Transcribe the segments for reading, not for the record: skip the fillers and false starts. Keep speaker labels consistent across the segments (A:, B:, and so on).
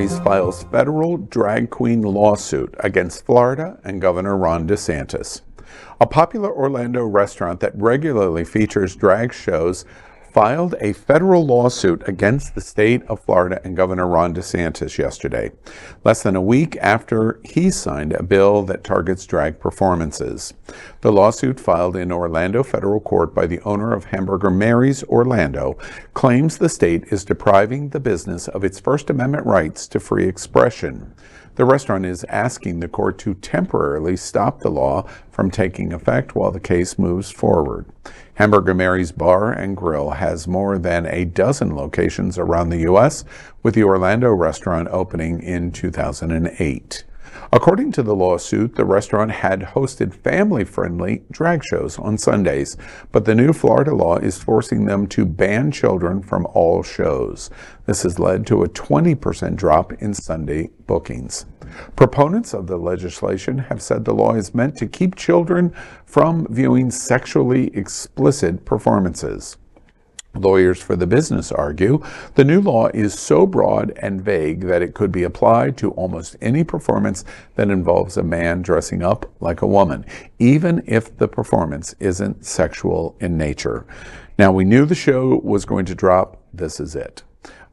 A: Marys files federal drag queen lawsuit against Florida and Governor Ron DeSantis. A popular Orlando restaurant that regularly features drag shows filed a federal lawsuit against the state of Florida and Governor Ron DeSantis yesterday, less than a week after he signed a bill that targets drag performances. The lawsuit, filed in Orlando federal court by the owner of Hamburger Mary's Orlando, claims the state is depriving the business of its First Amendment rights to free expression. The restaurant is asking the court to temporarily stop the law from taking effect while the case moves forward. Hamburger Mary's Bar and Grill has more than a dozen locations around the U.S., with the Orlando restaurant opening in 2008. According to the lawsuit, the restaurant had hosted family-friendly drag shows on Sundays, but the new Florida law is forcing them to ban children from all shows. This has led to a 20% drop in Sunday bookings. Proponents of the legislation have said the law is meant to keep children from viewing sexually explicit performances. Lawyers for the business argue the new law is so broad and vague that it could be applied to almost any performance that involves a man dressing up like a woman, even if the performance isn't sexual in nature. Now, we knew the show was going to drop. This is it.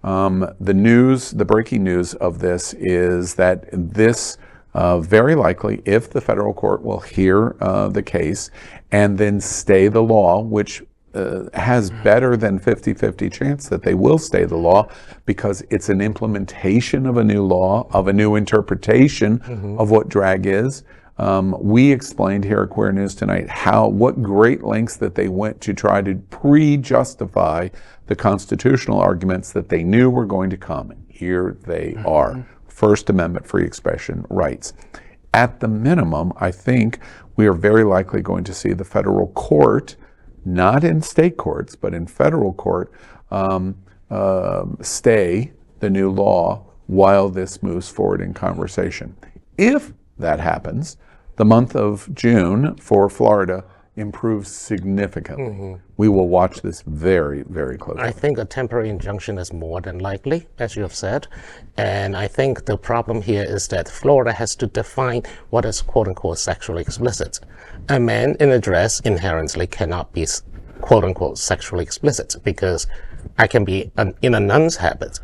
A: The breaking news of this is that this very likely, if the federal court will hear the case and then stay the law, which has better than 50-50 chance that they will stay the law, because it's an implementation of a new law, of a new interpretation of what drag is. We explained here at Queer News Tonight what great lengths that they went to try to pre-justify the constitutional arguments that they knew were going to come. Here they are. First Amendment free expression rights. At the minimum, I think we are very likely going to see the federal court, not in state courts, but in federal court, stay the new law while this moves forward in conversation. If that happens, the month of June for Florida improves significantly. We will watch this very, very closely.
B: I think a temporary injunction is more than likely, as you have said. And I think the problem here is that Florida has to define what is quote-unquote sexually explicit. A man in a dress inherently cannot be quote-unquote sexually explicit, because I can be in a nun's habit,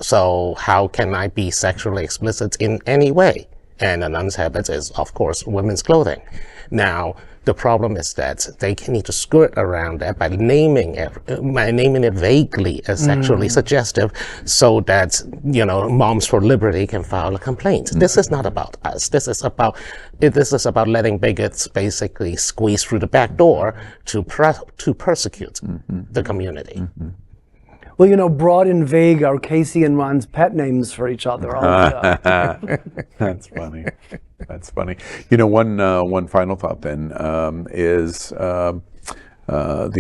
B: so how can I be sexually explicit in any way? And a nun's habit is, of course, women's clothing. Now, the problem is that they need to skirt around that by naming it vaguely as sexually suggestive, so that, Moms for Liberty can file a complaint. This is not about us. This is about letting bigots basically squeeze through the back door to persecute the community.
C: Well, broad and vague are Casey and Ron's pet names for each other.
A: That's funny. That's funny. One final thought then is the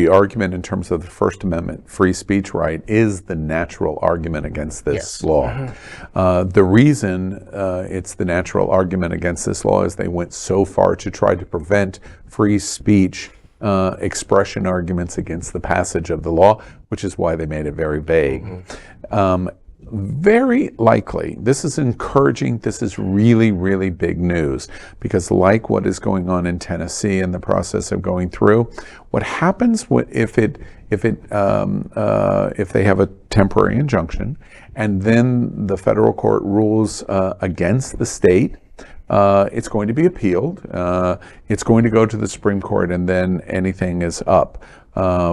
A: argument in terms of the First Amendment free speech right is the natural argument against this law. The reason it's the natural argument against this law is they went so far to try to prevent free speech expression arguments against the passage of the law, which is why they made it very vague. Very likely, this is encouraging. This is really, really big news, because like what is going on in Tennessee in the process of going through, what happens if they have a temporary injunction and then the federal court rules against the state, it's going to be appealed. It's going to go to the Supreme Court, and then anything is up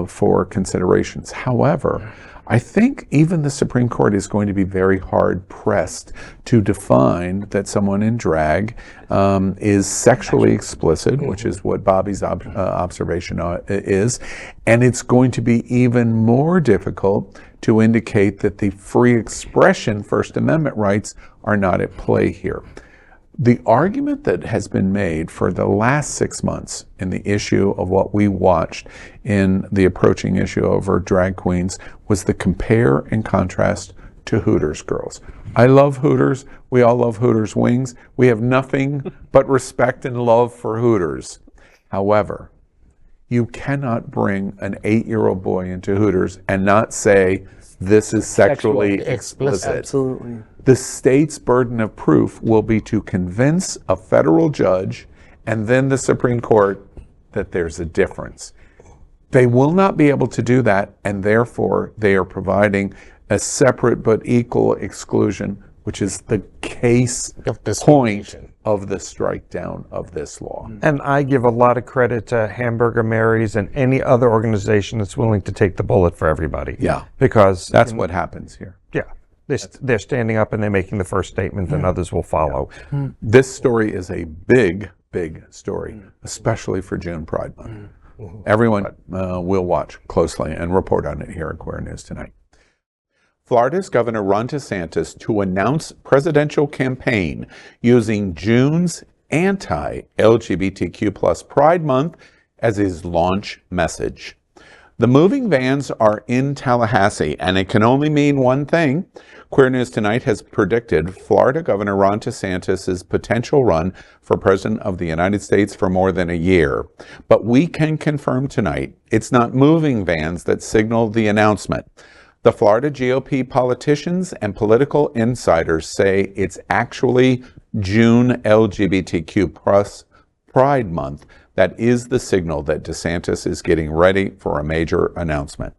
A: for considerations. However, I think even the Supreme Court is going to be very hard pressed to define that someone in drag is sexually explicit, which is what Bobby's observation is, and it's going to be even more difficult to indicate that the free expression First Amendment rights are not at play here. The argument that has been made for the last 6 months in the issue of what we watched in the approaching issue over drag queens was the compare and contrast to Hooters girls. I love Hooters. We all love Hooters wings. We have nothing but respect and love for Hooters. However, you cannot bring an 8-year-old boy into Hooters and not say, this is sexually explicit.
C: Absolutely.
A: The state's burden of proof will be to convince a federal judge and then the Supreme Court that there's a difference. They will not be able to do that, and therefore they are providing a separate but equal exclusion, which is the case point of the strike down of this law.
D: And I give a lot of credit to Hamburger Mary's and any other organization that's willing to take the bullet for everybody.
A: Yeah.
D: Because
A: that's what happens here.
D: Yeah. They're standing up and they're making the first statement, and others will follow.
A: This story is a big, big story, especially for June Pride Month. Everyone will watch closely and report on it here at Queer News Tonight. Florida's Governor Ron DeSantis to announce presidential campaign using June's anti-LGBTQ plus Pride Month as his launch message. The moving vans are in Tallahassee, and it can only mean one thing. Queer News Tonight has predicted Florida Governor Ron DeSantis' potential run for President of the United States for more than a year. But we can confirm tonight it's not moving vans that signal the announcement. The Florida GOP politicians and political insiders say it's actually June LGBTQ plus Pride Month that is the signal that DeSantis is getting ready for a major announcement.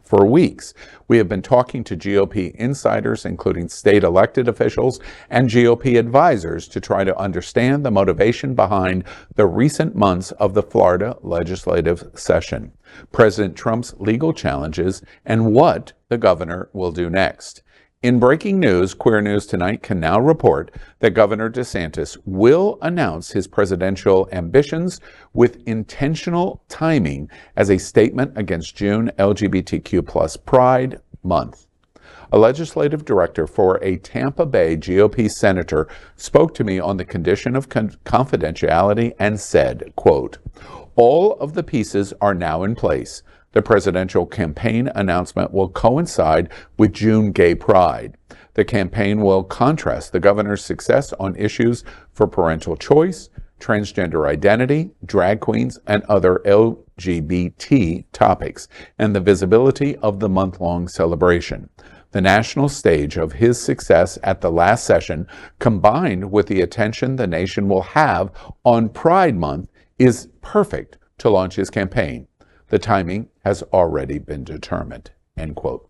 A: For weeks, we have been talking to GOP insiders, including state elected officials and GOP advisors, to try to understand the motivation behind the recent months of the Florida legislative session, President Trump's legal challenges, and what the governor will do next. In breaking news, Queer News Tonight can now report that Governor DeSantis will announce his presidential ambitions with intentional timing as a statement against June LGBTQ plus Pride Month. A legislative director for a Tampa Bay GOP senator spoke to me on the condition of confidentiality and said, quote, "All of the pieces are now in place. The presidential campaign announcement will coincide with June Gay Pride. The campaign will contrast the governor's success on issues for parental choice, transgender identity, drag queens, and other LGBT topics, and the visibility of the month-long celebration. The national stage of his success at the last session, combined with the attention the nation will have on Pride Month, is perfect to launch his campaign. The timing has already been determined," end quote.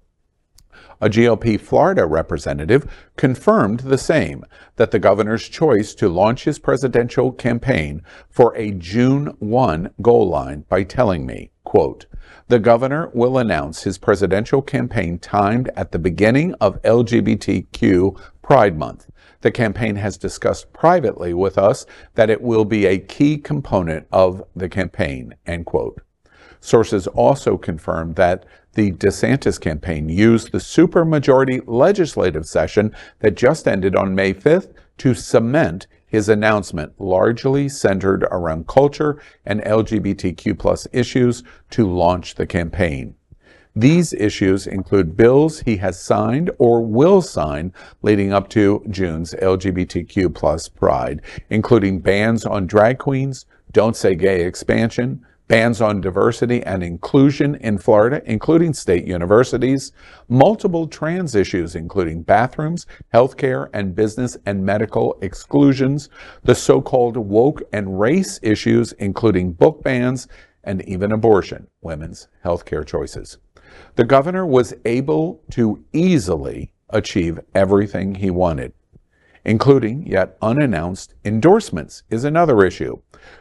A: A GOP Florida representative confirmed the same, that the governor's choice to launch his presidential campaign for a June 1 goal line by telling me, quote, "The governor will announce his presidential campaign timed at the beginning of LGBTQ Pride Month. The campaign has discussed privately with us that it will be a key component of the campaign," end quote. Sources also confirmed that the DeSantis campaign used the supermajority legislative session that just ended on May 5th to cement his announcement, largely centered around culture and LGBTQ plus issues, to launch the campaign. These issues include bills he has signed or will sign leading up to June's LGBTQ plus Pride, including bans on drag queens, Don't Say Gay expansion, bans on diversity and inclusion in Florida, including state universities, multiple trans issues, including bathrooms, healthcare, and business and medical exclusions, the so-called woke and race issues, including book bans, and even abortion, women's healthcare choices. The governor was able to easily achieve everything he wanted, including yet unannounced endorsements is another issue.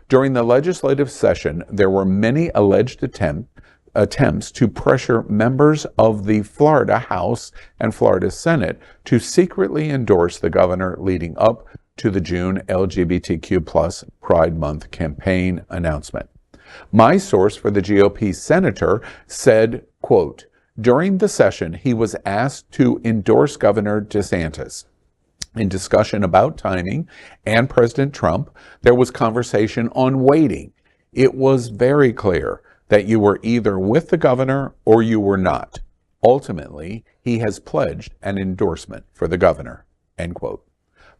A: During the legislative session, there were many alleged attempts to pressure members of the Florida House and Florida Senate to secretly endorse the governor leading up to the June LGBTQ plus Pride Month campaign announcement. My source for the GOP senator said, quote, "During the session, he was asked to endorse Governor DeSantis. In discussion about timing and President Trump, there was conversation on waiting. It was very clear that you were either with the governor or you were not. Ultimately, he has pledged an endorsement for the governor," end quote.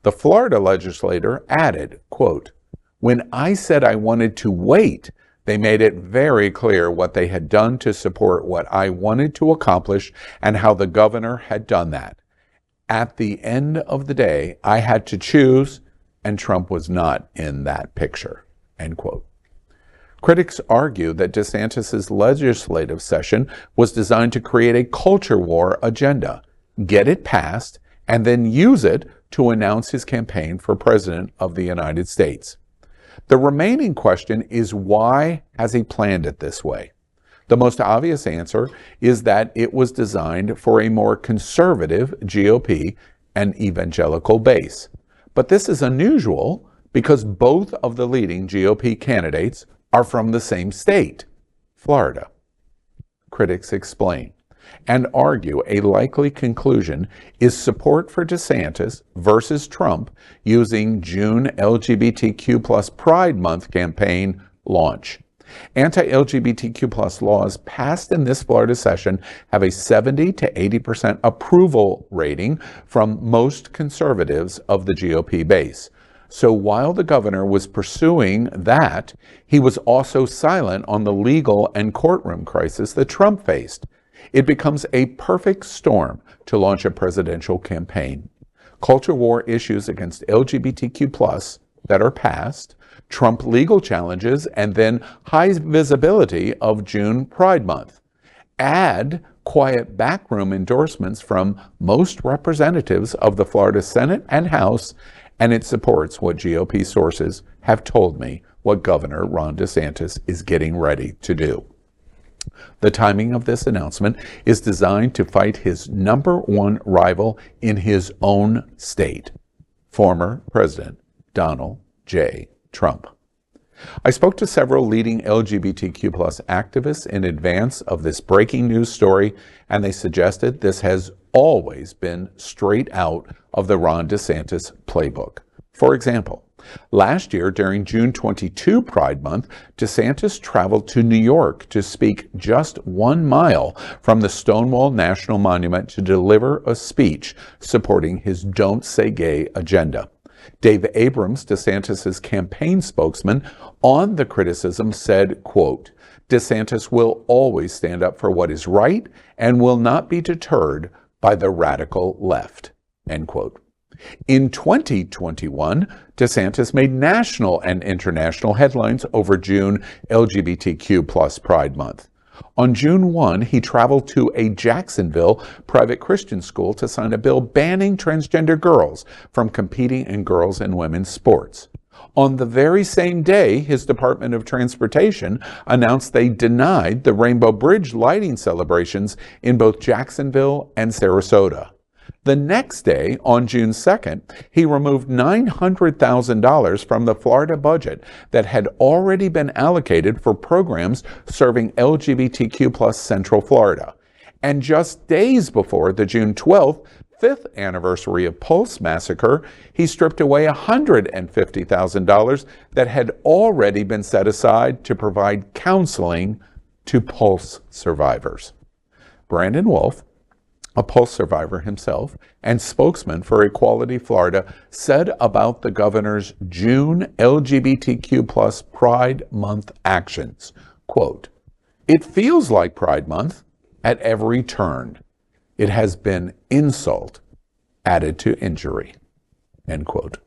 A: The Florida legislator added, quote, "When I said I wanted to wait, They made it very clear what they had done to support what I wanted to accomplish and how the governor had done that. At the end of the day, I had to choose, and Trump was not in that picture." End quote. Critics argue that DeSantis' legislative session was designed to create a culture war agenda, get it passed, and then use it to announce his campaign for president of the United States. The remaining question is, why has he planned it this way? The most obvious answer is that it was designed for a more conservative GOP and evangelical base. But this is unusual because both of the leading GOP candidates are from the same state, Florida. Critics explain and argue a likely conclusion is support for DeSantis versus Trump using June LGBTQ+ Pride Month campaign launch. Anti-LGBTQ+ laws passed in this Florida session have a 70 to 80% approval rating from most conservatives of the GOP base. So while the governor was pursuing that, he was also silent on the legal and courtroom crisis that Trump faced. It becomes a perfect storm to launch a presidential campaign. Culture war issues against LGBTQ+ that are passed, Trump legal challenges, and then high visibility of June Pride Month. Add quiet backroom endorsements from most representatives of the Florida Senate and House, and it supports what GOP sources have told me what Governor Ron DeSantis is getting ready to do. The timing of this announcement is designed to fight his number one rival in his own state, former President Donald J. Trump. I spoke to several leading LGBTQ+ activists in advance of this breaking news story, and they suggested this has always been straight out of the Ron DeSantis playbook. For example, last year during June 22 Pride Month, DeSantis traveled to New York to speak just 1 mile from the Stonewall National Monument to deliver a speech supporting his Don't Say Gay agenda. Dave Abrams, DeSantis' campaign spokesman, on the criticism said, quote, "DeSantis will always stand up for what is right and will not be deterred by the radical left," end quote. In 2021, DeSantis made national and international headlines over June LGBTQ+ Pride Month. On June 1, he traveled to a Jacksonville private Christian school to sign a bill banning transgender girls from competing in girls' and women's sports. On the very same day, his Department of Transportation announced they denied the Rainbow Bridge lighting celebrations in both Jacksonville and Sarasota. The next day, on June 2nd, he removed $900,000 from the Florida budget that had already been allocated for programs serving LGBTQ+ Central Florida. And just days before the June 12th, 5th anniversary of Pulse massacre, he stripped away $150,000 that had already been set aside to provide counseling to Pulse survivors. Brandon Wolf, a Pulse survivor himself and spokesman for Equality Florida, said about the governor's June LGBTQ+ Pride Month actions, quote, "It feels like Pride Month at every turn. It has been insult added to injury," end quote.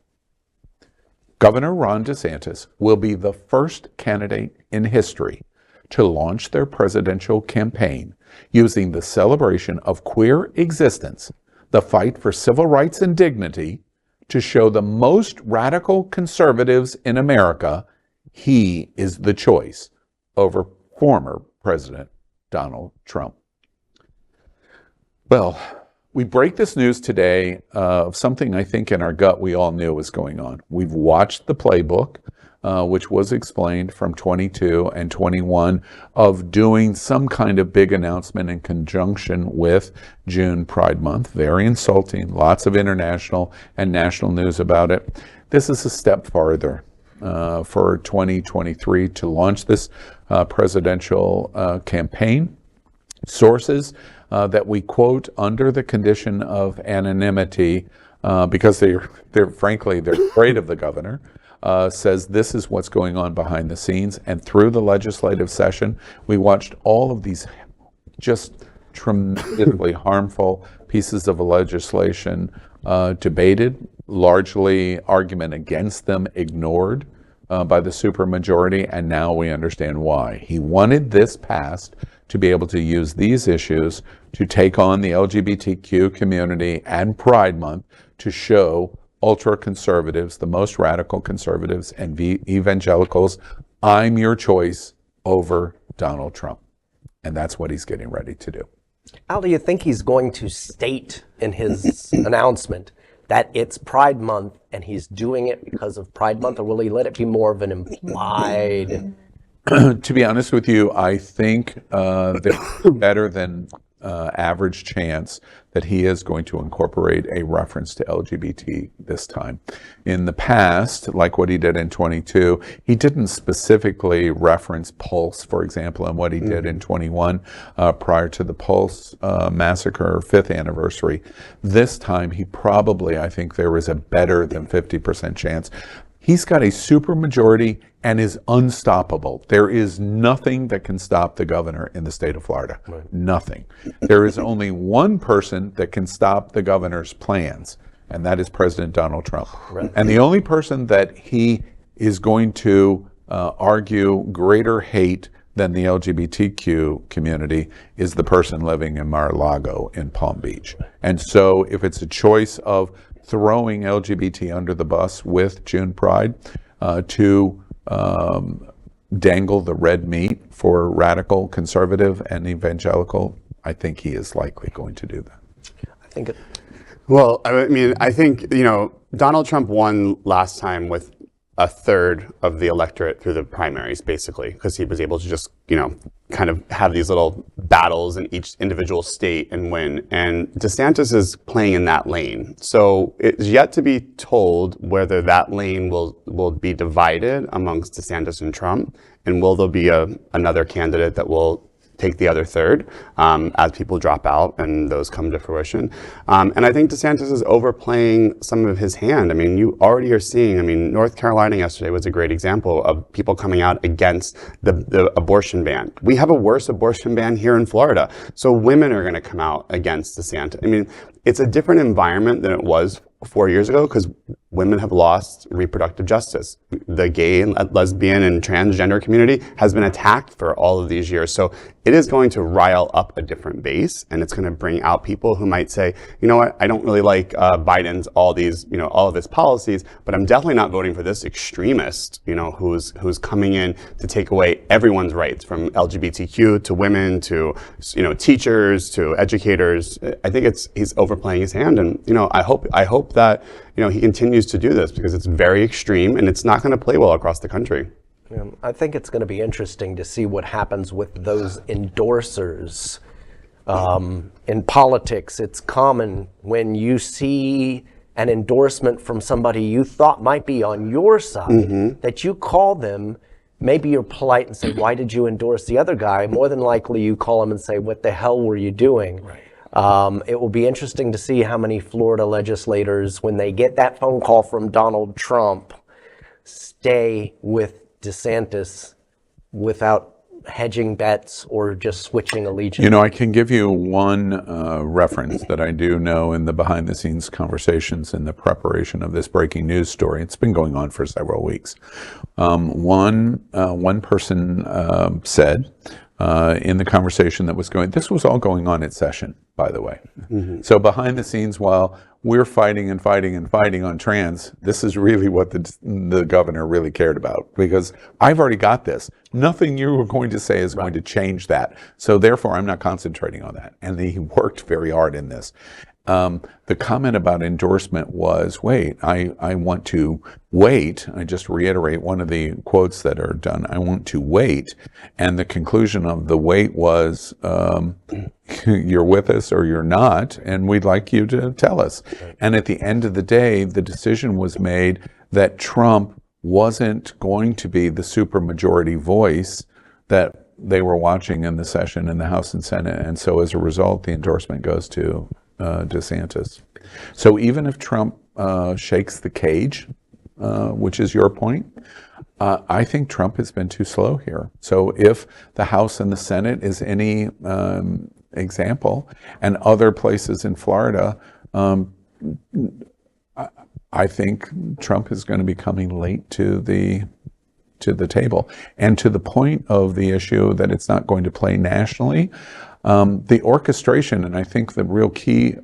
A: Governor Ron DeSantis will be the first candidate in history to launch their presidential campaign using the celebration of queer existence, the fight for civil rights and dignity, to show the most radical conservatives in America he is the choice over former President Donald Trump. Well, we break this news today of something I think in our gut we all knew was going on. We've watched the playbook, which was explained from 22 and 21, of doing some kind of big announcement in conjunction with June Pride Month. Very insulting, lots of international and national news about it. This is a step farther for 2023 to launch this presidential campaign. Sources that we quote under the condition of anonymity because they're frankly afraid of the governor, says this is what's going on behind the scenes. And through the legislative session, we watched all of these just tremendously harmful pieces of legislation debated, largely argument against them ignored by the supermajority, and now we understand why. He wanted this passed to be able to use these issues to take on the LGBTQ community and Pride Month to show ultra-conservatives, the most radical conservatives and evangelicals, I'm your choice over Donald Trump. And that's what he's getting ready to do.
E: Al, do you think he's going to state in his announcement that it's Pride Month and he's doing it because of Pride Month, or will he let it be more of an implied?
A: To be honest with you, I think there's better than average chance that he is going to incorporate a reference to LGBT this time. In the past, like what he did in 22, he didn't specifically reference Pulse, for example, and what he did in 21 prior to the Pulse massacre 5th anniversary. This time, he probably, I think there is a better than 50% chance. He's got a supermajority and is unstoppable. There is nothing that can stop the governor in the state of Florida. Right. Nothing. There is only one person that can stop the governor's plans, and that is President Donald Trump. Right. And the only person that he is going to argue greater hate than the LGBTQ community is the person living in Mar-a-Lago in Palm Beach. And so if it's a choice of throwing LGBT under the bus with June Pride to dangle the red meat for radical, conservative, and evangelical, I think he is likely going to do that.
E: I think it.
F: Well, I mean, I think, Donald Trump won last time with a third of the electorate through the primaries, basically, because he was able to just, kind of have these little battles in each individual state and win. And DeSantis is playing in that lane. So it's yet to be told whether that lane will be divided amongst DeSantis and Trump, and will there be another candidate that will take the other third as people drop out and those come to fruition. And I think DeSantis is overplaying some of his hand. I mean, you already are seeing, North Carolina yesterday was a great example of people coming out against the abortion ban. We have a worse abortion ban here in Florida. So women are going to come out against DeSantis. It's a different environment than it was 4 years ago because women have lost reproductive justice. The gay, lesbian, and transgender community has been attacked for all of these years. So it is going to rile up a different base, and it's going to bring out people who might say, you know what, I don't really like Biden's all of his policies, but I'm definitely not voting for this extremist, who's coming in to take away everyone's rights, from LGBTQ to women to, teachers to educators. I think he's overplaying his hand, and I hope that he continues to do this because it's very extreme and it's not going to play well across the country.
E: I think it's going to be interesting to see what happens with those endorsers. In politics, it's common when you see an endorsement from somebody you thought might be on your side, that you call them. Maybe you're polite and say, why did you endorse the other guy? More than likely you call them and say, what the hell were you doing? Right. It will be interesting to see how many Florida legislators, when they get that phone call from Donald Trump, stay with DeSantis without hedging bets or just switching allegiance.
A: I can give you one reference that I do know in the behind-the-scenes conversations in the preparation of this breaking news story. It's been going on for several weeks. One person said in the conversation that was going, this was all going on at session, by the way. So behind the scenes, while we're fighting and fighting and fighting on trans, this is really what the governor really cared about, because I've already got this. Nothing you were going to say is going to change that. So therefore, I'm not concentrating on that. And he worked very hard in this. The comment about endorsement was, wait, I want to wait. I just reiterate one of the quotes that are done. I want to wait. And the conclusion of the wait was, you're with us or you're not, and we'd like you to tell us. And at the end of the day, the decision was made that Trump wasn't going to be the supermajority voice that they were watching in the session in the House and Senate. And so as a result, the endorsement goes to DeSantis. So even if Trump shakes the cage which is your point. I think Trump has been too slow here. So if the House and the Senate is any example, and other places in Florida, I think Trump is going to be coming late to the table. And to the point of the issue that it's not going to play nationally, the orchestration, and I think the real key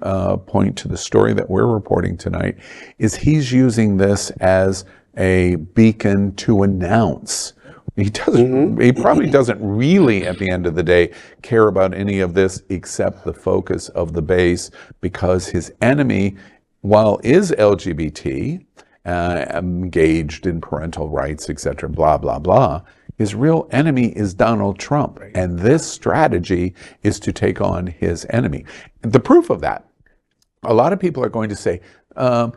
A: point to the story that we're reporting tonight, is he's using this as a beacon to announce. He doesn't. He probably doesn't really, at the end of the day, care about any of this except the focus of the base, because his enemy, while is LGBT, engaged in parental rights, etc., blah blah blah, his real enemy is Donald Trump, and this strategy is to take on his enemy. The proof of that, a lot of people are going to say, Queer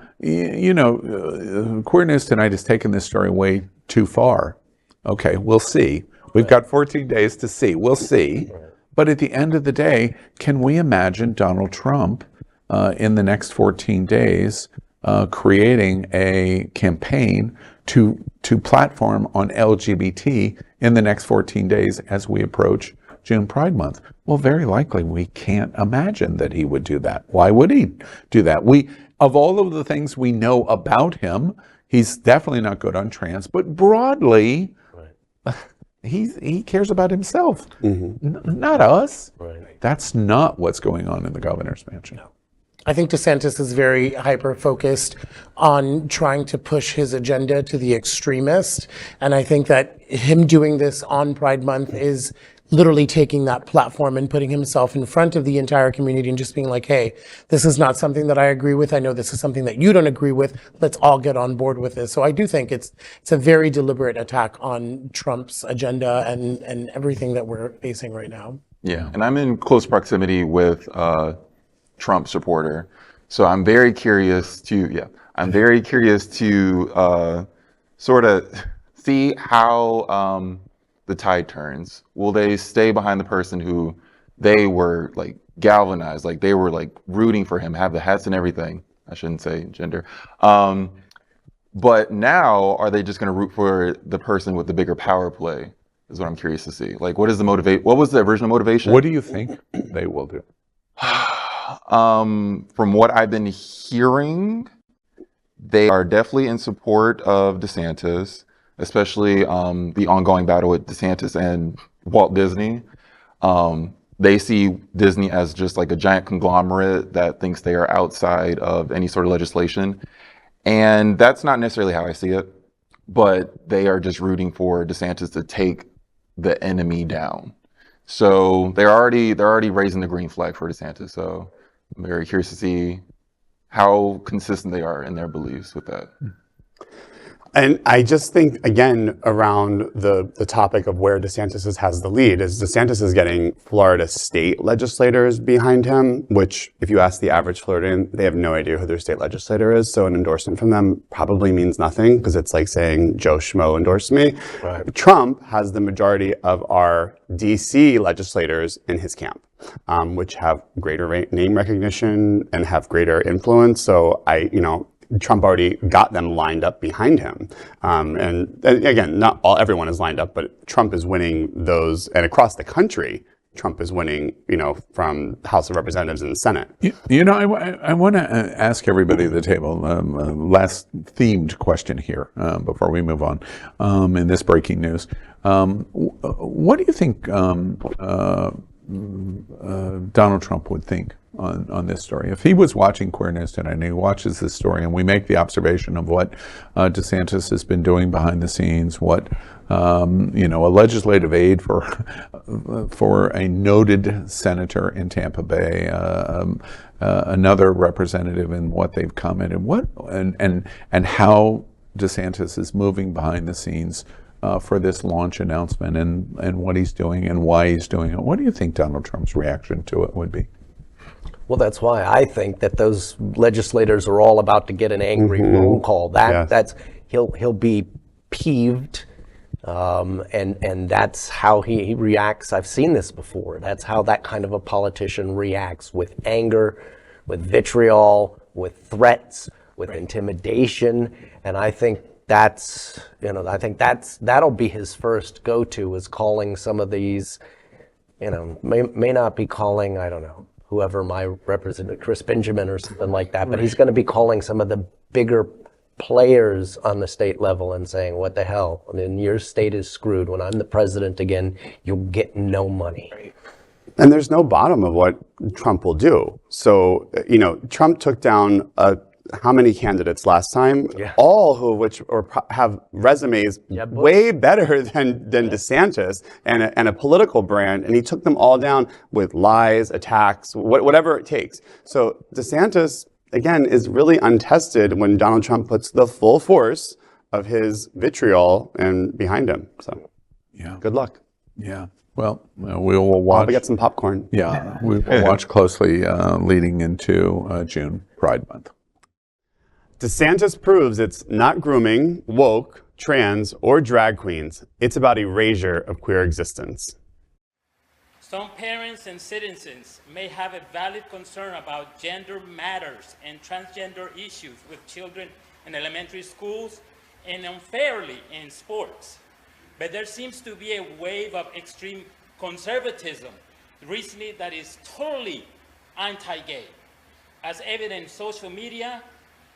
A: News Tonight has taken this story way too far. Okay, we'll see. We've got 14 days to see. We'll see. But at the end of the day, can we imagine Donald Trump in the next 14 days creating a campaign to platform on LGBT in the next 14 days as we approach June Pride Month? Well, very likely we can't imagine that he would do that. Why would he do that? Of all of the things we know about him, he's definitely not good on trans, but broadly, he cares about himself, not us. Right. That's not what's going on in the governor's mansion. No.
G: I think DeSantis is very hyper-focused on trying to push his agenda to the extremist. And I think that him doing this on Pride Month is literally taking that platform and putting himself in front of the entire community and just being like, hey, this is not something that I agree with. I know this is something that you don't agree with. Let's all get on board with this. So I do think it's a very deliberate attack on Trump's agenda and everything that we're facing right now.
H: Yeah, and I'm in close proximity with Trump supporter. So I'm very curious to, sort of see how the tide turns. Will they stay behind the person who they were like galvanized, like they were like rooting for him, have the hats and everything? I shouldn't say gender. But now, are they just going to root for the person with the bigger power play? Is what I'm curious to see. Like, what is the what was the original motivation?
A: What do you think they will do?
H: From what I've been hearing, they are definitely in support of DeSantis, especially the ongoing battle with DeSantis and Walt Disney. They see Disney as just like a giant conglomerate that thinks they are outside of any sort of legislation. And that's not necessarily how I see it, but they are just rooting for DeSantis to take the enemy down. So they're already raising the green flag for DeSantis. So I'm very curious to see how consistent they are in their beliefs with that.
F: And I just think, again, around the topic of where DeSantis has the lead, is DeSantis is getting Florida state legislators behind him, which if you ask the average Floridian, they have no idea who their state legislator is. So an endorsement from them probably means nothing, because it's like saying Joe Schmo endorsed me. Right. Trump has the majority of our DC legislators in his camp, which have greater name recognition and have greater influence. So Trump already got them lined up behind him. And again, everyone is lined up, but Trump is winning those, and across the country, Trump is winning, from House of Representatives and the Senate.
A: I want to ask everybody at the table, last themed question here before we move on in this breaking news. What do you think Donald Trump would think on this story? If he was watching Queer News Tonight and he watches this story, and we make the observation of what DeSantis has been doing behind the scenes, what a legislative aide for a noted senator in Tampa Bay, another representative, in what they've commented, and how DeSantis is moving behind the scenes for this launch announcement, and what he's doing and why he's doing it. What do you think Donald Trump's reaction to it would be?
E: Well, that's why I think that those legislators are all about to get an angry roll call. That's he'll be peeved, and that's how he reacts. I've seen this before. That's how that kind of a politician reacts, with anger, with vitriol, with threats. with intimidation, and I think that'll be his first go-to, is calling some of these, may not be calling, I don't know, whoever my representative, Chris Benjamin or something like that, but he's going to be calling some of the bigger players on the state level and saying, what the hell? I mean, your state is screwed. When I'm the president again, you'll get no money.
F: And there's no bottom of what Trump will do. So, Trump took down how many candidates last time?
E: Yeah.
F: All of which have resumes way better than DeSantis and a political brand. And he took them all down with lies, attacks, whatever it takes. So DeSantis, again, is really untested when Donald Trump puts the full force of his vitriol behind him. So, good luck.
A: Yeah. Well, we will watch.
F: I'll get some popcorn.
A: Yeah, we will watch closely leading into June Pride Month.
F: DeSantis proves it's not grooming, woke, trans, or drag queens. It's about erasure of queer existence.
I: Some parents and citizens may have a valid concern about gender matters and transgender issues with children in elementary schools and unfairly in sports. But there seems to be a wave of extreme conservatism recently that is totally anti-gay, as evident in social media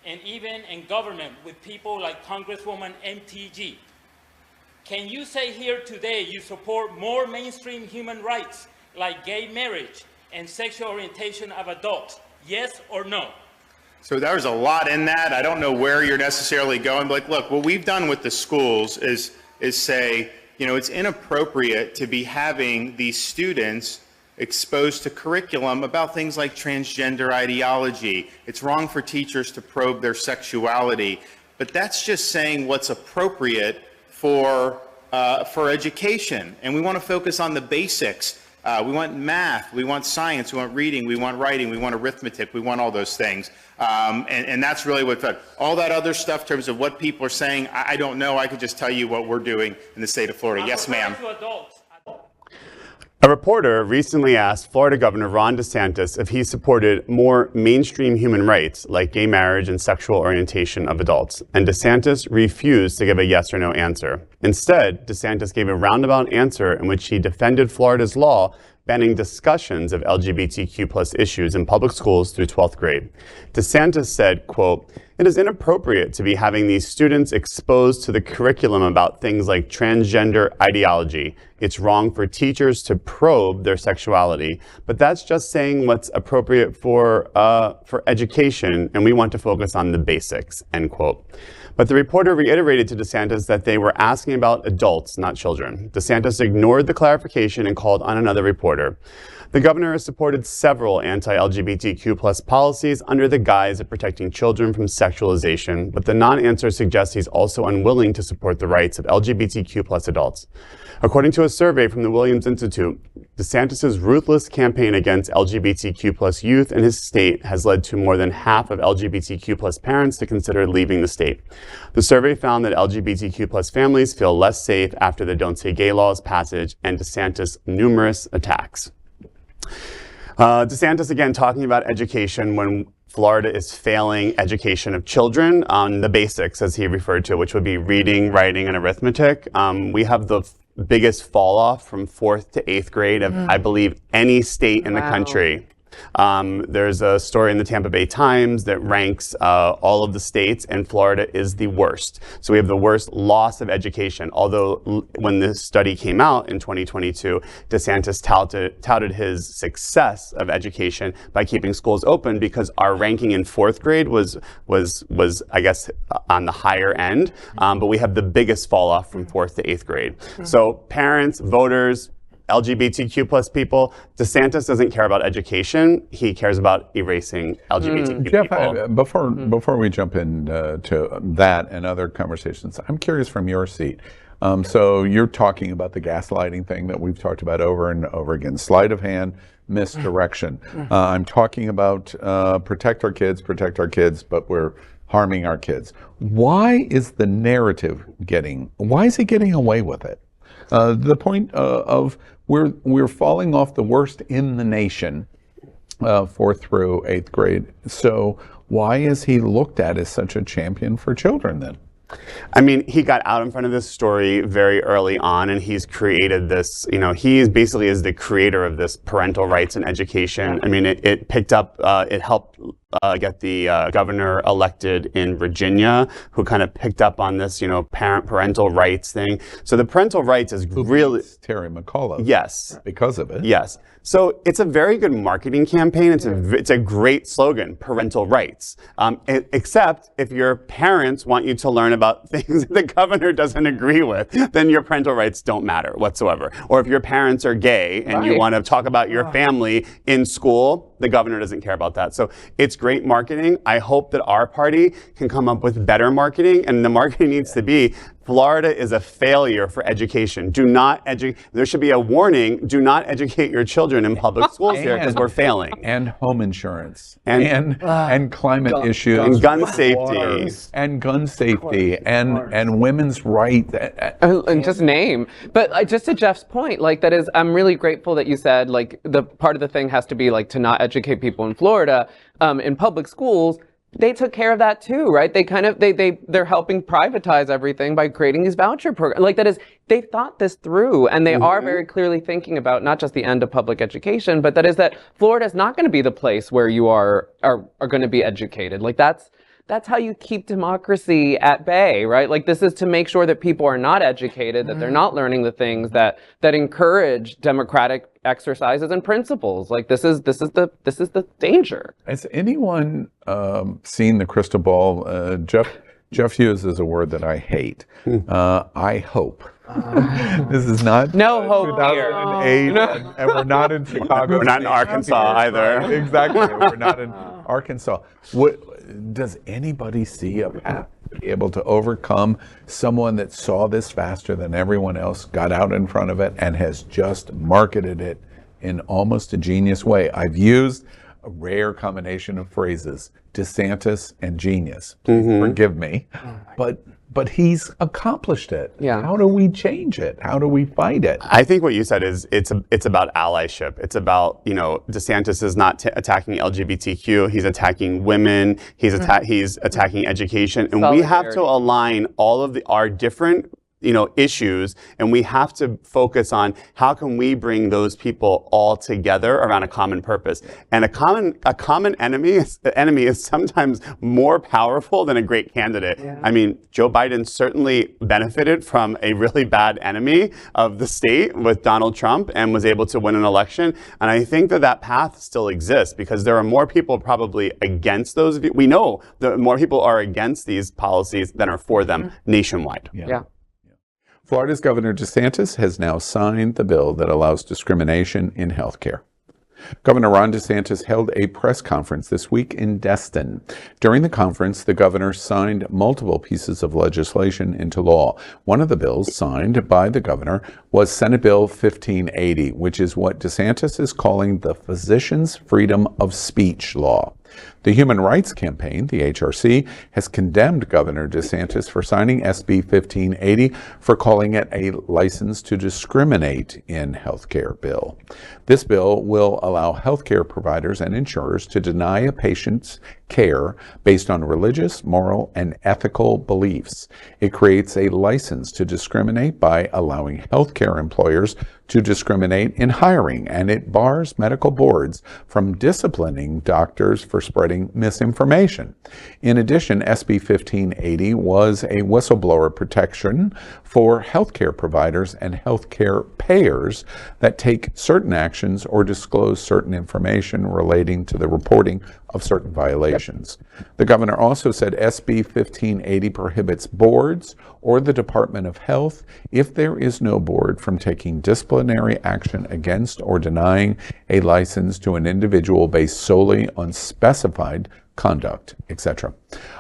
I: and even in government with people like Congresswoman MTG. Can you say here today you support more mainstream human rights like gay marriage and sexual orientation of adults? Yes or no?
J: So there's a lot in that. I don't know where you're necessarily going, but look, what we've done with the schools is say, it's inappropriate to be having these students exposed to curriculum about things like transgender ideology. It's wrong for teachers to probe their sexuality, but that's just saying what's appropriate for education. And we want to focus on the basics. We want math, we want science, we want reading, we want writing, we want arithmetic, we want all those things. And that's really what, all that other stuff in terms of what people are saying, I don't know. I could just tell you what we're doing in the state of Florida. Yes, ma'am.
F: A reporter recently asked Florida Governor Ron DeSantis if he supported more mainstream human rights like gay marriage and sexual orientation of adults, and DeSantis refused to give a yes or no answer. Instead, DeSantis gave a roundabout answer in which he defended Florida's law banning discussions of LGBTQ+ issues in public schools through 12th grade. DeSantis said, quote, "It is inappropriate to be having these students exposed to the curriculum about things like transgender ideology. It's wrong for teachers to probe their sexuality, but that's just saying what's appropriate for education, and we want to focus on the basics," end quote. But the reporter reiterated to DeSantis that they were asking about adults, not children. DeSantis ignored the clarification and called on another reporter. The governor has supported several anti-LGBTQ+ policies under the guise of protecting children from sexualization, but the non-answer suggests he's also unwilling to support the rights of LGBTQ+ adults. According to a survey from the Williams Institute, DeSantis' ruthless campaign against LGBTQ+ youth in his state has led to more than half of LGBTQ+ parents to consider leaving the state. The survey found that LGBTQ+ families feel less safe after the Don't Say Gay law's passage and DeSantis' numerous attacks. DeSantis again talking about education when Florida is failing education of children on the basics, as he referred to, which would be reading, writing, and arithmetic. We have the biggest fall off from 4th to 8th grade of, I believe, any state in the country. There's a story in the Tampa Bay Times that ranks all of the states, and Florida is the worst. So we have the worst loss of education. Although when this study came out in 2022, DeSantis touted his success of education by keeping schools open because our ranking in 4th grade was I guess on the higher end, but we have the biggest fall off from 4th to 8th grade. So parents, voters, LGBTQ+ people, DeSantis doesn't care about education. He cares about erasing LGBTQ
A: Jeff,
F: people.
A: before we jump into that and other conversations, I'm curious from your seat. So you're talking about the gaslighting thing that we've talked about over and over again, sleight of hand, misdirection. I'm talking about protect our kids, but we're harming our kids. Why is the narrative why is he getting away with it? The point of we're falling off the worst in the nation, 4th through 8th grade. So why is he looked at as such a champion for children then?
F: I mean, he got out in front of this story very early on, and he's created this, he basically is the creator of this parental rights and education. I mean, it picked up, it helped get the governor elected in Virginia, who kind of picked up on this, parental rights thing. So the parental rights is really...
A: Terry McAuliffe.
F: Yes.
A: Because of it.
F: Yes. So it's a very good marketing campaign. It's a great slogan, parental rights. Except if your parents want you to learn about things that the governor doesn't agree with, then your parental rights don't matter whatsoever. Or if your parents are gay and you want to talk about your family in school, the governor doesn't care about that. So it's great marketing. I hope that our party can come up with better marketing, and the marketing needs to be Florida is a failure for education. Do not there should be a warning, do not educate your children in public schools here because we're failing.
A: And home insurance. And climate issues.
F: And gun safety.
A: And gun safety. And women's rights.
K: And just name. But just to Jeff's point, that is, I'm really grateful that you said, the part of the thing has to be, to not educate people in Florida in public schools. They took care of that too, right? They're helping privatize everything by creating these voucher programs. That is, they thought this through, and they are very clearly thinking about not just the end of public education, but that Florida is not going to be the place where you are going to be educated. That's how you keep democracy at bay, right? This is to make sure that people are not educated, that they're not learning the things that encourage democratic exercises and principles. This is the danger.
A: Has anyone seen the crystal ball? Jeff uses a word that I hate. I hope. This is not
K: no hope
A: 2008, and we're not in Chicago.
F: We're not in Arkansas either.
A: Exactly, we're not in Arkansas. Does anybody see a path to be able to overcome someone that saw this faster than everyone else, got out in front of it, and has just marketed it in almost a genius way? I've used a rare combination of phrases, DeSantis and genius. Please forgive me, but he's accomplished it.
K: Yeah.
A: How do we change it? How do we fight it?
F: I think what you said is it's about allyship. It's about, DeSantis is not attacking LGBTQ. He's attacking women. He's attacking education. And we have to align all of our different issues, and we have to focus on how can we bring those people all together around a common purpose. And a common enemy is sometimes more powerful than a great candidate. Yeah. I mean, Joe Biden certainly benefited from a really bad enemy of the state with Donald Trump and was able to win an election. And I think that path still exists because there are more people probably against those. We know that more people are against these policies than are for them nationwide.
K: Yeah.
A: Florida's Governor DeSantis has now signed the bill that allows discrimination in healthcare. Governor Ron DeSantis held a press conference this week in Destin. During the conference, the governor signed multiple pieces of legislation into law. One of the bills signed by the governor was Senate Bill 1580, which is what DeSantis is calling the Physicians' Freedom of Speech Law. The Human Rights Campaign, the HRC, has condemned Governor DeSantis for signing SB 1580 for calling it a license to discriminate in healthcare bill. This bill will allow healthcare providers and insurers to deny a patient's care based on religious, moral, and ethical beliefs. It creates a license to discriminate by allowing healthcare employers to discriminate in hiring, and it bars medical boards from disciplining doctors for spreading misinformation. In addition, SB 1580 was a whistleblower protection for healthcare providers and healthcare payers that take certain actions or disclose certain information relating to the reporting of certain violations. The governor also said SB 1580 prohibits boards or the Department of Health, if there is no board, from taking disciplinary action against or denying a license to an individual based solely on specified conduct, etc.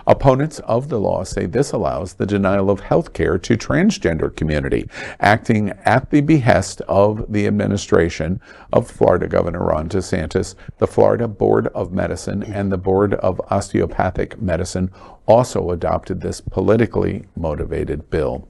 A: Opponents of the law say this allows the denial of health care to transgender community, acting at the behest of the administration of Florida Governor Ron DeSantis. The Florida Board of Medicine and the Board of Osteopathic Medicine also adopted this politically motivated bill.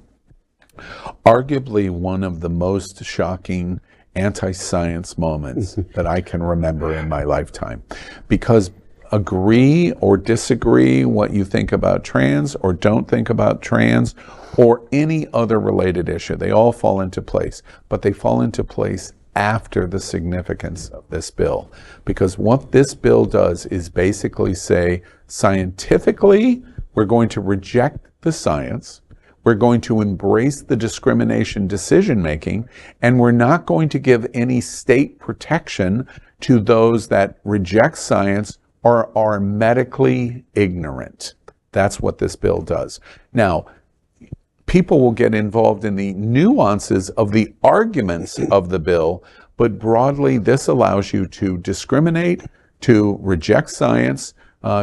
A: Arguably one of the most shocking anti-science moments that I can remember in my lifetime, because agree or disagree what you think about trans or don't think about trans or any other related issue. They all fall into place, but they fall into place after the significance of this bill. Because what this bill does is basically say, scientifically, we're going to reject the science, we're going to embrace the discrimination decision-making, and we're not going to give any state protection to those that reject science or are medically ignorant. That's what this bill does. Now, people will get involved in the nuances of the arguments of the bill, but broadly, this allows you to discriminate, to reject science,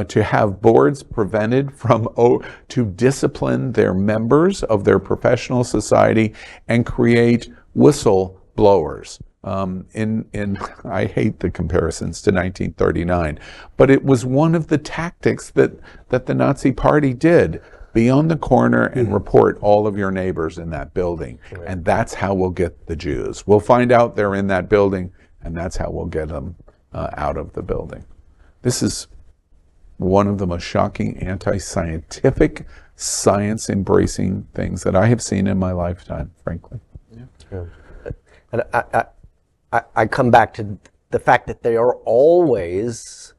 A: to have boards prevented from to discipline their members of their professional society and create whistleblowers. I hate the comparisons to 1939, but it was one of the tactics that the Nazi Party did. Be on the corner and report all of your neighbors in that building. Right. And that's how we'll get the Jews. We'll find out they're in that building, and that's how we'll get them out of the building. This is one of the most shocking anti-scientific, science-embracing things that I have seen in my lifetime, frankly.
E: Yeah. And I come back to the fact that they are always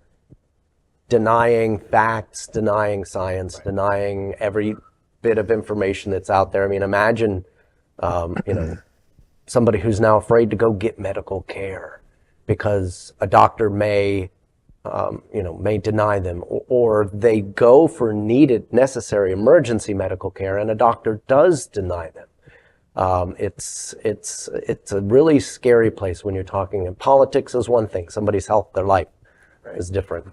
E: denying facts, denying science, denying every bit of information that's out there. I mean, imagine, somebody who's now afraid to go get medical care because a doctor may deny them, or they go for necessary emergency medical care, and a doctor does deny them. It's a really scary place when you're talking. And politics is one thing; somebody's health, their life, is different.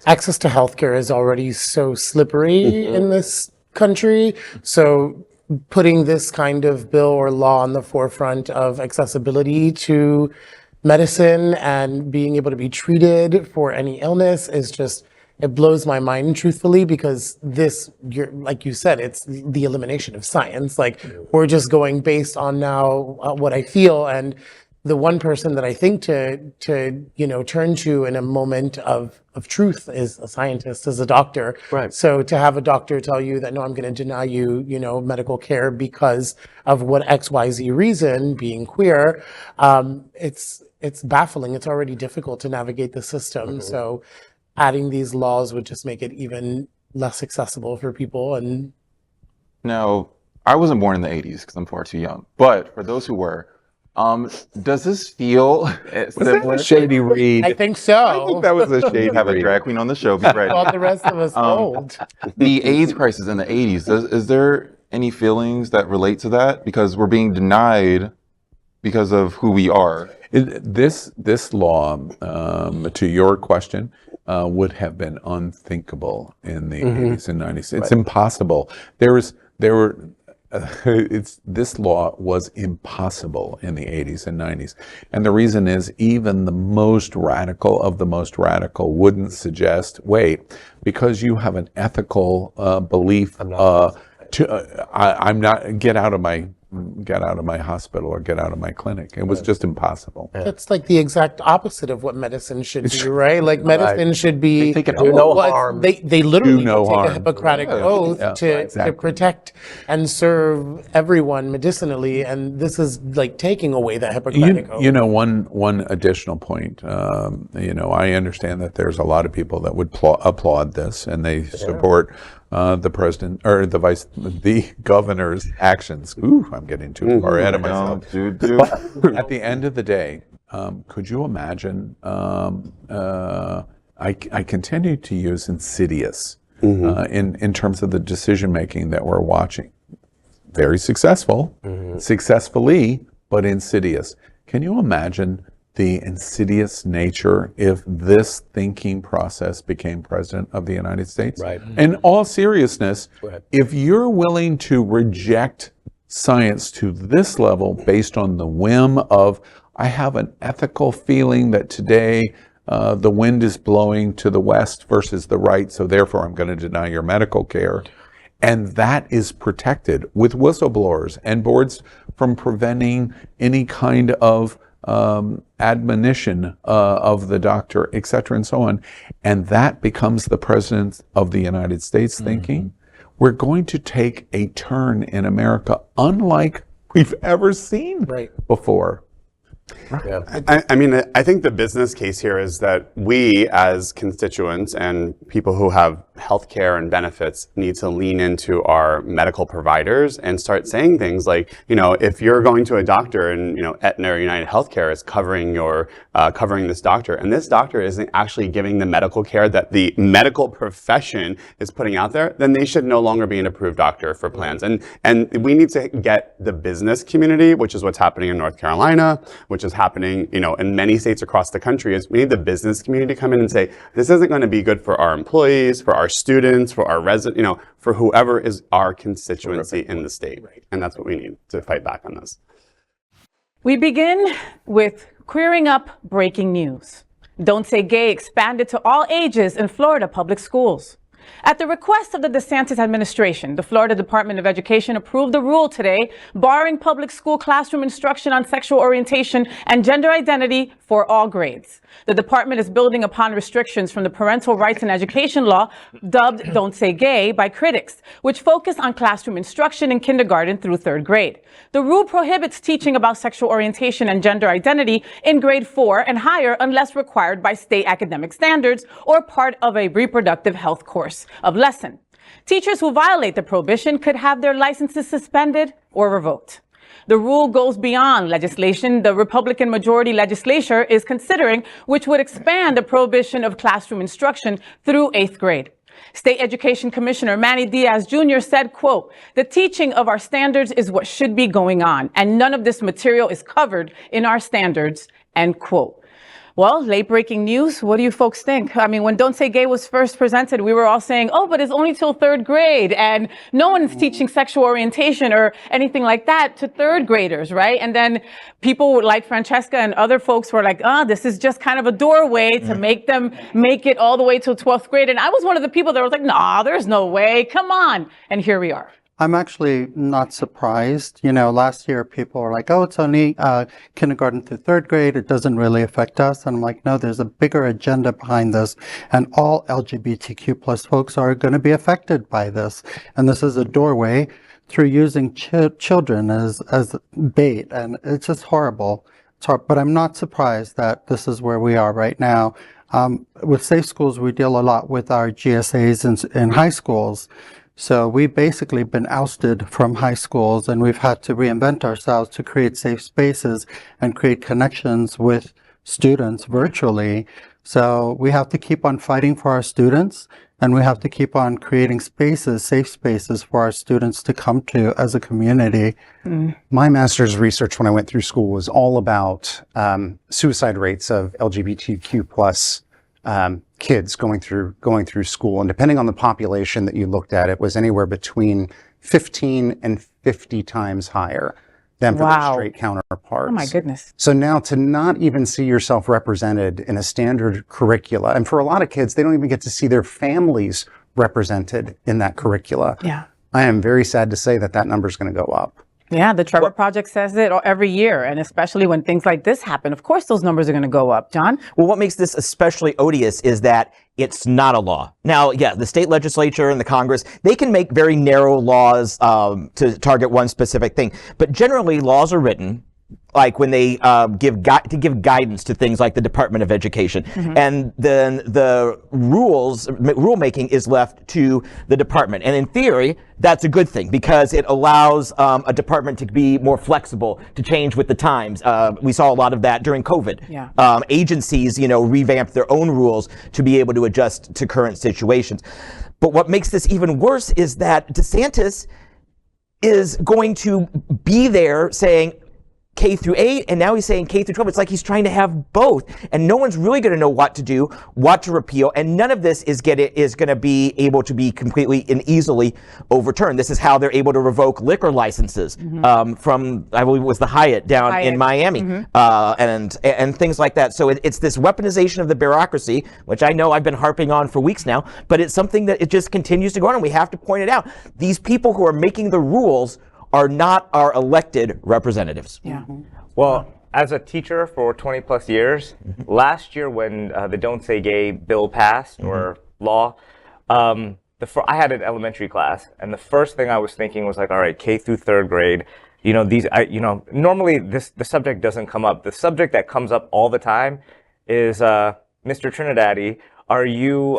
G: Access to healthcare is already so slippery in this country. So putting this kind of bill or law on the forefront of accessibility to medicine and being able to be treated for any illness is just, it blows my mind, truthfully, because like you said, it's the elimination of science. Like, we're just going based on now what I feel. And the one person that I think to turn to in a moment of truth is a scientist, is a doctor.
E: Right.
G: So to have a doctor tell you that, no, I'm going to deny you, medical care because of what XYZ reason, being queer, it's baffling. It's already difficult to navigate the system. So adding these laws would just make it even less accessible for people. And
H: now, I wasn't born in the 80s because I'm far too young. But for those who were, does this feel similar?
D: Shady read.
G: I think so.
A: I think that was a shady
H: Have a
A: read.
H: drag queen on the show. Be ready.
G: All the rest of us old.
H: The AIDS crisis in the 80s, is there any feelings that relate to that? Because we're being denied because of who we are.
A: This law, to your question, would have been unthinkable in the 80s and 90s. It's impossible. This law was impossible in the 80s and 90s. And the reason is, even the most radical of the most radical wouldn't suggest, wait, because you have an ethical belief, get out of my hospital or get out of my clinic. It was just impossible.
G: That's like the exact opposite of what medicine should do, right? Like, medicine should be
E: do no harm.
G: They literally
A: Do no
G: take
A: harm.
G: a Hippocratic oath to protect and serve everyone medicinally, and this is like taking away that Hippocratic oath.
A: One additional point. I understand that there's a lot of people that would applaud this, and they support the president or the governor's actions. Ooh, I'm getting too far ahead of myself. But at the end of the day, could you imagine? I continue to use insidious in terms of the decision making that we're watching. Very successfully, but insidious. Can you imagine the insidious nature if this thinking process became president of the United States?
E: Right.
A: In all seriousness,
E: Right.
A: if you're willing to reject science to this level based on the whim of, I have an ethical feeling that today the wind is blowing to the west versus the right, so therefore I'm going to deny your medical care, and that is protected with whistleblowers and boards from preventing any kind of admonition of the doctor, et cetera, and so on, and that becomes the President of the United States thinking, we're going to take a turn in America unlike we've ever seen before.
F: I mean, I think the business case here is that we as constituents and people who have healthcare and benefits need to lean into our medical providers and start saying things like, you know, if you're going to a doctor and, you know, Aetna or United Healthcare is covering your, covering this doctor, and this doctor isn't actually giving the medical care that the medical profession is putting out there, then they should no longer be an approved doctor for plans. And we need to get the business community, which is what's happening in North Carolina, which is happening, you know, in many states across the country, is we need the business community to come in and say, this isn't going to be good for our employees, for our students, for our residents, you know, for whoever is our constituency in the state. And that's what we need to fight back on this.
L: We begin with queering up breaking news. Don't Say Gay expanded to all ages in Florida public schools. At the request of the DeSantis administration, the Florida Department of Education approved a rule today barring public school classroom instruction on sexual orientation and gender identity for all grades. The department is building upon restrictions from the parental rights and education law dubbed Don't Say Gay by critics, which focus on classroom instruction in kindergarten through third grade. The rule prohibits teaching about sexual orientation and gender identity in grade 4 and higher unless required by state academic standards or part of a reproductive health course of lesson. Teachers who violate the prohibition could have their licenses suspended or revoked. The rule goes beyond legislation the Republican majority legislature is considering, which would expand the prohibition of classroom instruction through 8th grade. State Education Commissioner Manny Diaz Jr. said, quote, "The teaching of our standards is what should be going on, and none of this material is covered in our standards," end quote. Well, late breaking news. What do you folks think? I mean, when Don't Say Gay was first presented, we were all saying, oh, but it's only till third grade and no one's teaching sexual orientation or anything like that to third graders, right? And then people like Francesca and other folks were like, this is just kind of a doorway to make them make it all the way till 12th grade. And I was one of the people that was like, nah, there's no way. Come on. And here we are.
M: I'm actually not surprised. You know, last year people were like, oh, it's only kindergarten through third grade. It doesn't really affect us. And I'm like, no, there's a bigger agenda behind this. And all LGBTQ plus folks are going to be affected by this. And this is a doorway through using children as bait. And it's just horrible. It's hard, but I'm not surprised that this is where we are right now. With Safe Schools, we deal a lot with our GSAs in high schools. So we've basically been ousted from high schools, and we've had to reinvent ourselves to create safe spaces and create connections with students virtually. So we have to keep on fighting for our students, and we have to keep on creating spaces, safe spaces for our students to come to as a community.
N: My master's research when I went through school was all about suicide rates of LGBTQ plus kids going through school, and depending on the population that you looked at, it was anywhere between 15 and 50 times higher than for their straight counterparts.
L: Oh my goodness.
N: So now to not even see yourself represented in a standard curricula, and for a lot of kids, they don't even get to see their families represented in that curricula.
L: Yeah.
N: I am very sad to say that number is going to go up.
L: Yeah, the Trevor Project says it every year, and especially when things like this happen, of course those numbers are going to go up. John?
O: Well, what makes this especially odious is that it's not a law. Now, yeah, the state legislature and the Congress, they can make very narrow laws to target one specific thing. But generally, laws are written like when they give guidance to things like the Department of Education. And then the rulemaking is left to the department. And in theory, that's a good thing because it allows a department to be more flexible, to change with the times. We saw a lot of that during COVID.
L: Yeah.
O: Agencies, revamped their own rules to be able to adjust to current situations. But what makes this even worse is that DeSantis is going to be there saying, K through 8, and now he's saying K through 12. It's like he's trying to have both, and no one's really going to know what to do, what to repeal, and none of this is going to be able to be completely and easily overturned. This is how they're able to revoke liquor licenses from, I believe it was the Hyatt down in Miami, and things like that. So it's this weaponization of the bureaucracy, which I know I've been harping on for weeks now, but it's something that it just continues to go on, and we have to point it out. These people who are making the rules are not our elected representatives.
L: Yeah.
P: Well, as a teacher for 20 plus years, last year when the Don't Say Gay bill passed or law, I had an elementary class, and the first thing I was thinking was like, all right, K through third grade, normally the subject doesn't come up. The subject that comes up all the time is, Mr. Trinidadi, are you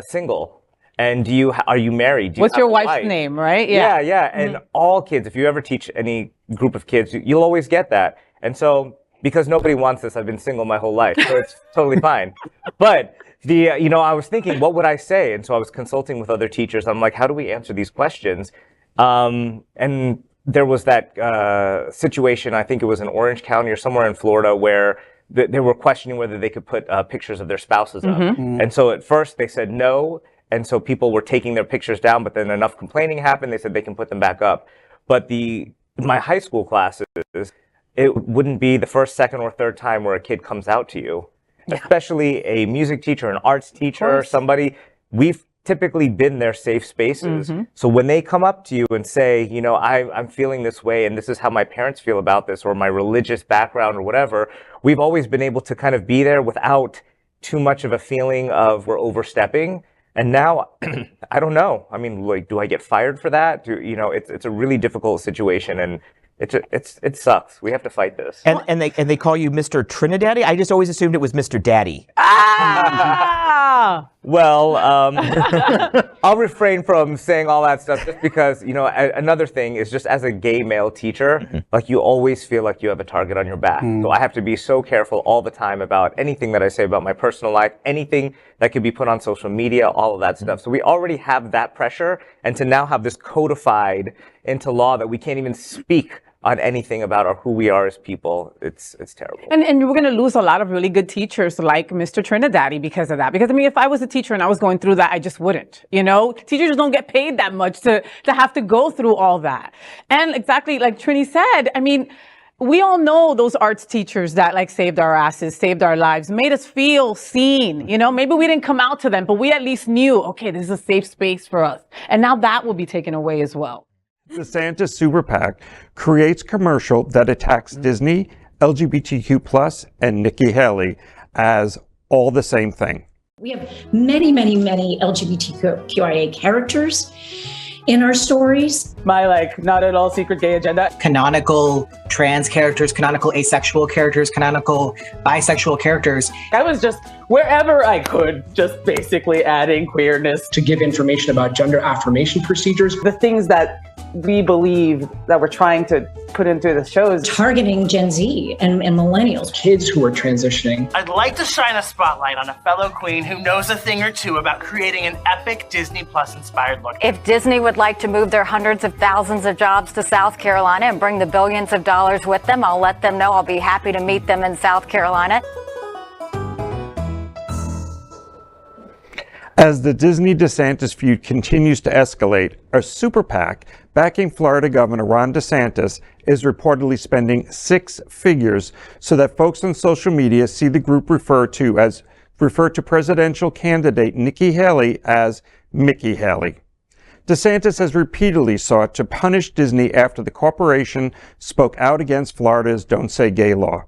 P: single? And are you married?
L: What's your wife's name, right?
P: Yeah. And all kids, if you ever teach any group of kids, you'll always get that. And so, because nobody wants this, I've been single my whole life, so it's totally fine. But I was thinking, what would I say? And so I was consulting with other teachers. I'm like, how do we answer these questions? And there was that situation, I think it was in Orange County or somewhere in Florida, where they were questioning whether they could put pictures of their spouses up. And so at first they said no. And so people were taking their pictures down, but then enough complaining happened. They said they can put them back up. But my high school classes, it wouldn't be the first, second, or third time where a kid comes out to you, especially a music teacher, an arts teacher, somebody. We've typically been their safe spaces. So when they come up to you and say, I'm feeling this way, and this is how my parents feel about this, or my religious background or whatever, we've always been able to kind of be there without too much of a feeling of we're overstepping. And now, I don't know. I mean, like, do I get fired for that? It's a really difficult situation, and it sucks. We have to fight this.
O: And they call you Mr. Trinidadi? I just always assumed it was Mr. Daddy.
P: Well, I'll refrain from saying all that stuff just because, another thing is just as a gay male teacher, like you always feel like you have a target on your back. So I have to be so careful all the time about anything that I say about my personal life, anything that could be put on social media, all of that stuff. So we already have that pressure, and to now have this codified into law that we can't even speak on anything about who we are as people, it's terrible.
L: And we're going to lose a lot of really good teachers like Mr. Trinidadi because of that. Because, I mean, if I was a teacher and I was going through that, I just wouldn't, Teachers don't get paid that much to have to go through all that. And exactly like Trini said, I mean, we all know those arts teachers that like saved our asses, saved our lives, made us feel seen. Maybe we didn't come out to them, but we at least knew, okay, this is a safe space for us. And now that will be taken away as well.
D: DeSantis Super PAC creates commercial that attacks Disney, LGBTQ+, and Nikki Haley as all the same thing.
Q: We have many, many, many LGBTQIA characters in our stories.
R: My not at all secret gay agenda.
S: Canonical trans characters, canonical asexual characters, canonical bisexual characters.
R: I was just wherever I could, just basically adding queerness.
T: To give information about gender affirmation procedures.
R: The things that we believe that we're trying to put into the shows.
Q: Targeting Gen Z and millennials.
T: Kids who are transitioning.
U: I'd like to shine a spotlight on a fellow queen who knows a thing or two about creating an epic Disney Plus inspired look.
V: If Disney would like to move their hundreds of thousands of jobs to South Carolina and bring the billions of dollars with them, I'll let them know. I'll be happy to meet them in South Carolina.
D: As the Disney-DeSantis feud continues to escalate, a super PAC backing Florida Governor Ron DeSantis is reportedly spending six figures so that folks on social media see the group refer to presidential candidate Nikki Haley as Mickey Haley. DeSantis has repeatedly sought to punish Disney after the corporation spoke out against Florida's Don't Say Gay law.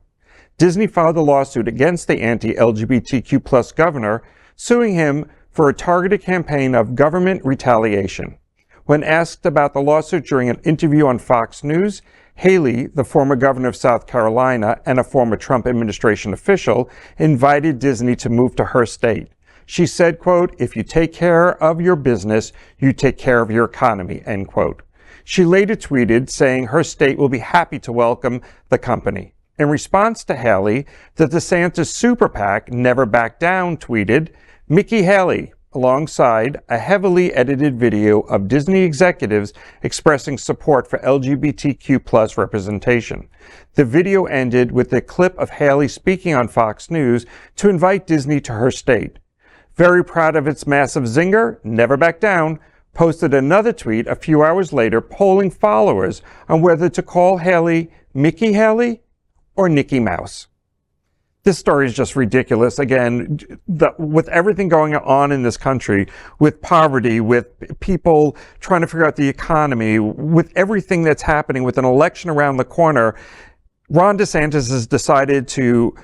D: Disney filed a lawsuit against the anti-LGBTQ+ governor, suing him for a targeted campaign of government retaliation. When asked about the lawsuit during an interview on Fox News, Haley, the former governor of South Carolina and a former Trump administration official, invited Disney to move to her state. She said, quote, "If you take care of your business, you take care of your economy," end quote. She later tweeted saying her state will be happy to welcome the company. In response to Haley, the DeSantis Super PAC Never Back Down tweeted, Mickey Haley, alongside a heavily edited video of Disney executives expressing support for LGBTQ+ representation. The video ended with a clip of Haley speaking on Fox News to invite Disney to her state. Very proud of its massive zinger, Never Back Down posted another tweet a few hours later polling followers on whether to call Haley Mickey Haley or Nikki Mouse. This story is just ridiculous. Again, with everything going on in this country, with poverty, with people trying to figure out the economy, with everything that's happening, with an election around the corner, Ron DeSantis has decided to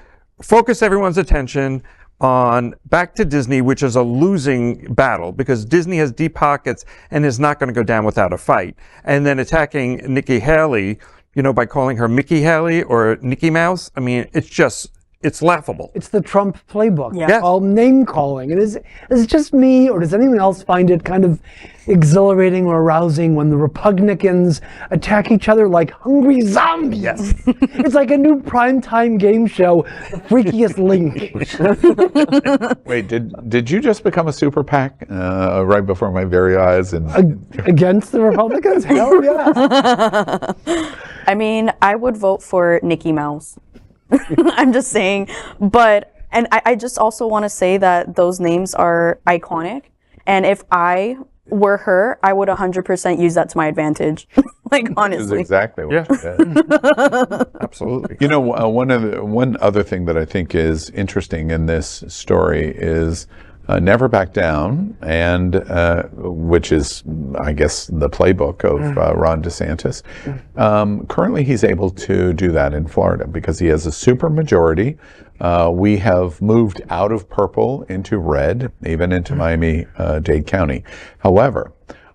D: focus everyone's attention on back to Disney, which is a losing battle because Disney has deep pockets and is not going to go down without a fight. And then attacking Nikki Haley, by calling her Mickey Haley or Nikki Mouse. I mean, it's laughable.
B: It's the Trump playbook.
D: Yeah. Yes.
B: All name calling. Is it just me, or does anyone else find it kind of exhilarating or arousing when the Republicans attack each other like hungry zombies?
D: Yes.
B: It's like a new primetime game show, The Freakiest Link.
A: Wait, did you just become a super PAC right before my very eyes? And
B: against the Republicans? Hell yeah.
C: I mean, I would vote for Nikki Mouse. I'm just saying, and I just also want to say that those names are iconic, and if I were her, I would 100% use that to my advantage. Like, honestly.
A: Is exactly what you said.
D: Absolutely.
A: One other thing that I think is interesting in this story is never back down, and which is, I guess, the playbook of Ron DeSantis. Currently, he's able to do that in Florida because he has a super majority. We have moved out of purple into red, even into Miami-Dade County. However,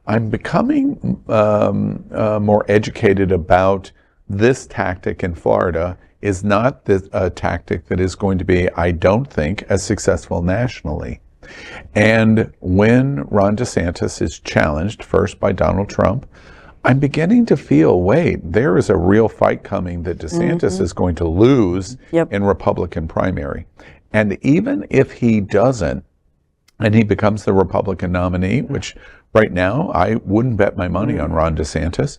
A: I'm becoming more educated about this tactic in Florida is not a tactic that is going to be, I don't think, as successful nationally. And when Ron DeSantis is challenged first by Donald Trump, I'm beginning to feel, wait, there is a real fight coming that DeSantis is going to lose in Republican primary. And even if he doesn't, and he becomes the Republican nominee, which right now I wouldn't bet my money on Ron DeSantis,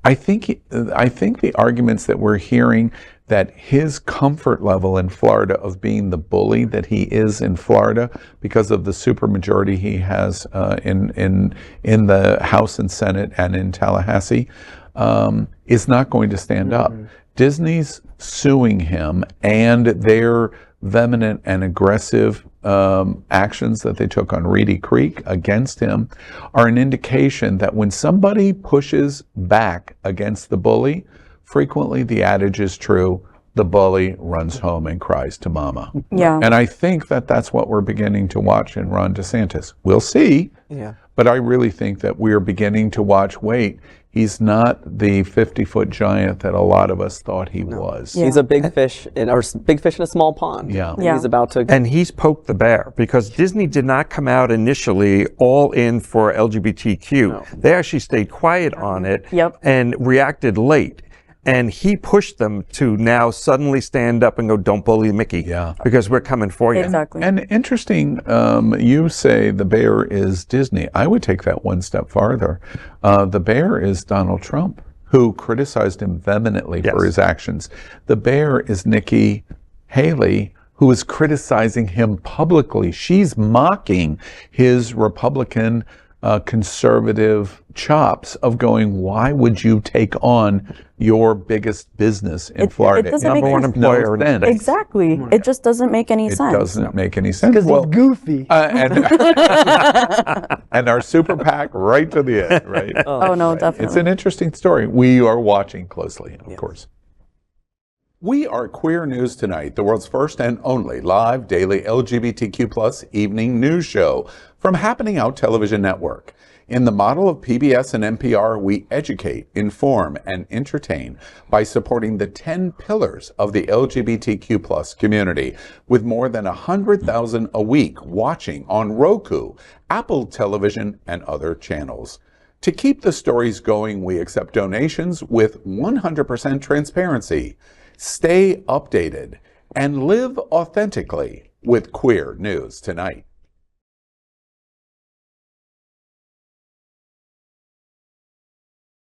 A: I think the arguments that we're hearing that his comfort level in Florida of being the bully that he is in Florida because of the supermajority he has in the House and Senate and in Tallahassee is not going to stand up. Disney's suing him, and their vehement and aggressive actions that they took on Reedy Creek against him are an indication that when somebody pushes back against the bully, frequently the adage is true, the bully runs home and cries to mama.
C: Yeah.
A: And I think that that's what we're beginning to watch in Ron DeSantis. We'll see.
K: Yeah.
A: But I really think that we're beginning to watch, wait, he's not the 50-foot giant that a lot of us thought he was.
W: He's a big fish in a small pond.
A: Yeah.
W: He's about to.
D: And he's poked the bear because Disney did not come out initially all in for LGBTQ. No. They actually stayed quiet on it and reacted late. And he pushed them to now suddenly stand up and go, don't bully Mickey, because we're coming for you.
C: Exactly.
A: And interesting, you say the bear is Disney. I would take that one step farther. The bear is Donald Trump, who criticized him vehemently for his actions. The bear is Nikki Haley, who is criticizing him publicly. She's mocking his Republican conservative chops of going, why would you take on your biggest business in Florida?
C: It doesn't
A: Number
C: make
A: one
C: sense.
A: employer.
C: Exactly. It just doesn't make any sense.
A: It doesn't make any sense.
B: Because he's goofy.
A: And our super PAC right to the end, right?
C: Oh, no, definitely.
A: It's an interesting story. We are watching closely, of course. We are Queer News Tonight, the world's first and only live daily LGBTQ+ evening news show from Happening Out Television Network. In the model of PBS and NPR, we educate, inform, and entertain by supporting the 10 pillars of the LGBTQ+ community, with more than 100,000 a week watching on Roku, Apple Television, and other channels. To keep the stories going, we accept donations with 100% transparency. Stay updated and live authentically with Queer News Tonight.